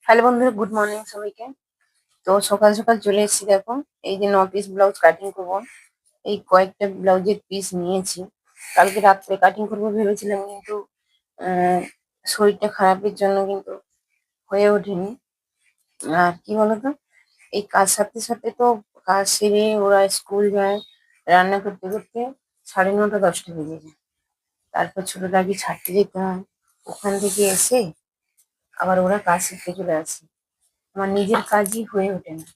Hello বন্ধুরা, good morning সবাইকে। তো সকাল সকাল চলে এসেছি। দেখো, এই যে 9 পিস ব্লাউজ কাটিং করবো। এই কয়েকটা ব্লাউজের পিস নিয়েছি। কালকে রাত্রে কাটিং করবো ভেবেছিলাম, কিন্তু আহ, শরীরটা খারাপের জন্য কিন্তু হয়ে ওঠেনি। আর কি বলতো, এই কাজ সাথে সাথে তো কাজ সেরে ওরা স্কুল যায়, রান্না করতে করতে 9:30 10টা বেজে যায়। তারপর ছোটটাকে ছাড়তে যেতে হয়, ওখান থেকে এসে আবার ওরা কাজ শিখতে চলে আসে। আমার নিজের কাজই হয়ে ওঠে না।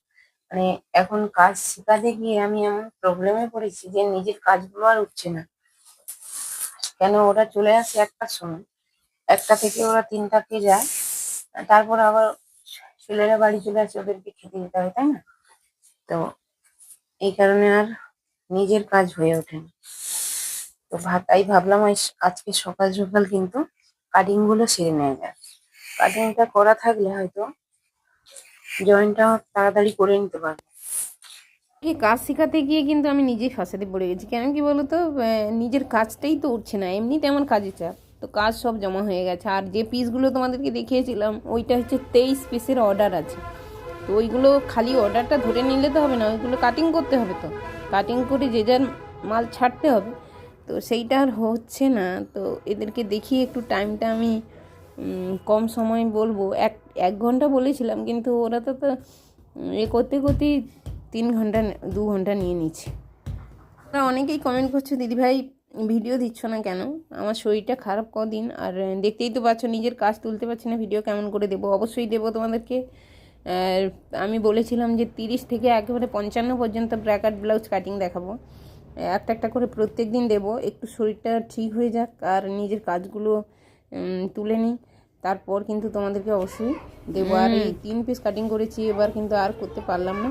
মানে এখন কাজ শেখাতে গিয়ে আমি এমন প্রবলেমে পড়েছি যে নিজের কাজগুলো আর উঠছে না। কেন, ওরা চলে আসে 1টার সময়, 1টা থেকে ওরা 3টাকে যায়। তারপর আবার ছেলেরা বাড়ি চলে আসে, ওদেরকে খেতে দিতে হবে, তাই না? তো এই কারণে আর নিজের কাজ হয়ে ওঠে না। তো তাই ভাবলাম আজকে সকাল সকাল কিন্তু কাটিং গুলো সেরে নেওয়া যায়। কাটিংটা করা থাকলে হয়তো জয়েন্টটা তাড়াতাড়ি করে নিতে পারবো। কাজ শেখাতে গিয়ে কিন্তু আমি নিজেই ফাঁসাতে পড়ে গেছি। কেন কি বলো তো, নিজের কাজটাই তো উঠছে না। এমনিতে আমার কাজের চাপ, তো কাজ সব জমা হয়ে গেছে। আর যে পিসগুলো তোমাদেরকে দেখিয়েছিলাম, ওইটা হচ্ছে 23 পিসের অর্ডার আছে। তো ওইগুলো খালি অর্ডারটা ধরে নিলে তো হবে না, ওইগুলো কাটিং করতে হবে। তো কাটিং করে যে যার মাল ছাড়তে হবে। তো সেইটা আর হচ্ছে না। তো এদেরকে দেখিয়ে একটু টাইমটা আমি কম সময় বলবো, এক এক ঘন্টা বলেছিলাম, কিন্তু ওরা তো এ করতে করতেই 3 ঘন্টা 2 ঘন্টা নিয়ে নিচ্ছে। ওরা অনেকেই কমেন্ট করছে, দিদিভাই ভিডিও দিচ্ছ না কেন? আমার শরীরটা খারাপ কদিন, আর দেখতেই তো পাচ্ছ নিজের কাজ তুলতে পারছি না, ভিডিও কেমন করে দেবো? অবশ্যই দেবো তোমাদেরকে। আর আমি বলেছিলাম যে 30 থেকে একেবারে 55 পর্যন্ত ব্র্যাকেট ব্লাউজ কাটিং দেখাবো। একটা একটা করে প্রত্যেক দিন দেবো। একটু শরীরটা ঠিক হয়ে যাক আর নিজের কাজগুলো তুলে নিই, তারপর কিন্তু তোমাদেরকে অবশ্যই দেবো। আর এই 3 পিস কাটিং করেছি, এবার কিন্তু আর করতে পারলাম না।